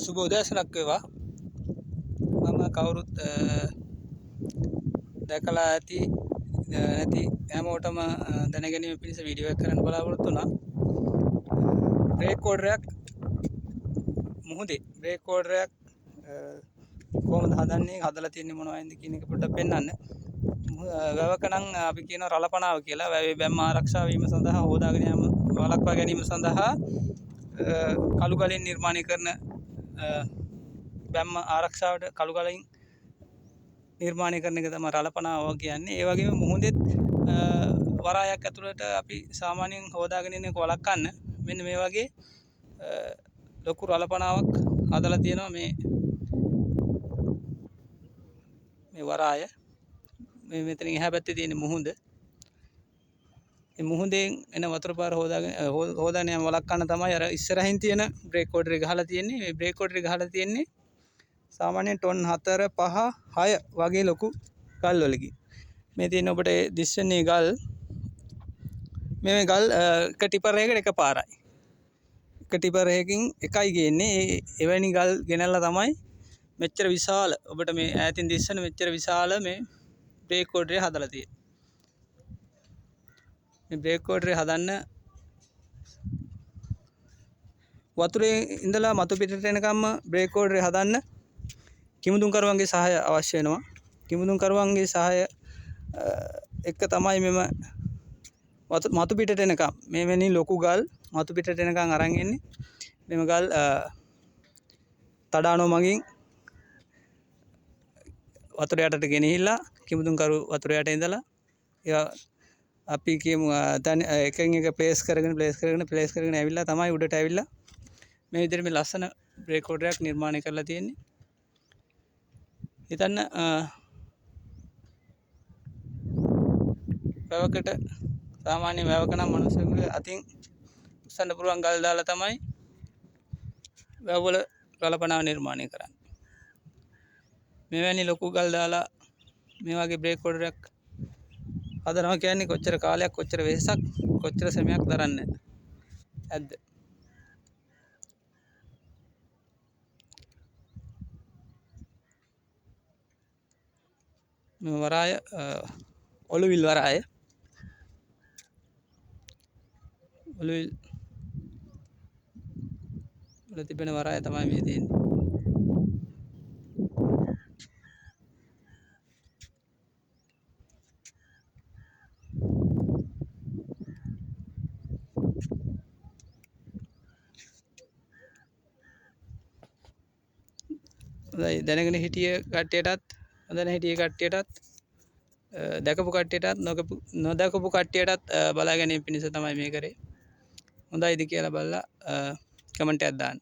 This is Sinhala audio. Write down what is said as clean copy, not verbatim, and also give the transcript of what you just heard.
සුබ උදෑසනක් වේවා. මම කවුරුත් දැකලා ඇති නැති හැමෝටම දැනගැනීම පිණිස වීඩියෝ එකක් කරන්න බලාපොරොත්තු වුණා. බ්‍රේක් කෝඩරයක් මුහුදේ බ්‍රේක් කෝඩරයක් කොහොමද හදන්නේ, හදලා තියෙන්නේ මොනවයින්ද කියන එක පොඩ්ඩක් පෙන්නන්න. වැවක නම් අපි කියන රළපණාව කියලා. වැවේ බැම්ම ආරක්ෂා වීම සඳහා හොදාගෙන යාම වළක්වා ගැනීම සඳහා කළු ගලින් නිර්මාණය කරන බැම්ම ආරක්ෂාවට කළු ගලින් නිර්මාණය කරන එක තමයි රළපණාව කියන්නේ. ඒ වගේම මුහුදෙත් වරායක් ඇතුළට අපි සාමාන්‍යයෙන් හොදාගෙන ඉන්න එක වළක්වන්න මෙන්න මේ වගේ ලොකු රළපණාවක් හදලා තියෙනවා. මේ වරාය මේ මෙතනින් එහා පැත්තේ තියෙන මුහුද. මේ මුහුදෙන් එන වතුර පාර හොදාගෙන යන වළක්වන්න තමයි අර ඉස්සරහින් තියෙන බ්‍රේක් කෝඩරේ ගහලා තියෙන්නේ. මේ බ්‍රේක් කෝඩරේ ගහලා තියෙන්නේ සාමාන්‍යයෙන් ටොන් 4 5 6 වගේ ලොකු ගල් වලකින්. මේ තියෙන ඔබට දිස්සන්නේ ගල්. මේ ගල් එක ටිපර් එකකට එකපාරයි. එක ටිපර් එකකින් එකයි ගේන්නේ. එවැනි ගල් ගෙනල්ලා තමයි මෙච්චර විශාල ඔබට මේ ඈතින් දිස්සන මෙච්චර විශාල මේ බ්‍රේක් කෝඩරේ හදලා තියෙන්නේ. මේ බ්‍රේක් කෝඩරේ හදන්න වතුරේ ඉඳලා මතු පිටට එනකම්ම බ්‍රේක් කෝඩරේ හදන්න කිමුදුම්කරුවන්ගේ සහාය අවශ්‍ය වෙනවා. කිමුදුම්කරුවන්ගේ සහාය එක්ක තමයි මෙම මතු පිටට එනකම් මෙවැනි ලොකු ගල් මතු පිටට එනකම් අරන් එන්නේ. මෙම ගල් තඩානෝ මගින් වතුර යටට ගෙනහිල්ලා කිමුදුම්කරු වතුර යට ඉඳලා ඒවා අපි කියමු දැන් එකෙන් එක ප්ලේස් කරගෙන ඇවිල්ලා තමයි උඩට ඇවිල්ලා මේ විදිහට මේ ලස්සන බ්‍රේක් කෝඩරයක් නිර්මාණය කරලා තියෙන්නේ. හිතන්න වැවකට සාමාන්‍ය වැවක නම් මිනිස්සුන්ගේ අතින් උස්සන්න පුළුවන් ගල් දාලා තමයි වැවවල රළපණාව නිර්මාණය කරන්නේ. මෙවැනි ලොකු ගල් දාලා මේ වගේ බ්‍රේක් කෝඩරයක් හදනවා කියන්නේ කොච්චර කාලයක්, කොච්චර වෙහසක්, කොච්චර ශ්‍රමයක් දරන්නේ ඇද්ද? මේ වරාය ඔළුවිල් වරාය. ඔළුවිල් වල තිබෙන වරාය තමයි මේ තියෙන්නේ. දැනගෙන හිටිය කට්ටියටත් නොදැන හිටිය කට්ටියටත් දැකපු කට්ටියටත් නොදකපු කට්ටියටත් බලා ගැනීම පිණිස තමයි මේ කරේ. හොඳයිද කියලා බලලා කමෙන්ට් එකක් දාන්න.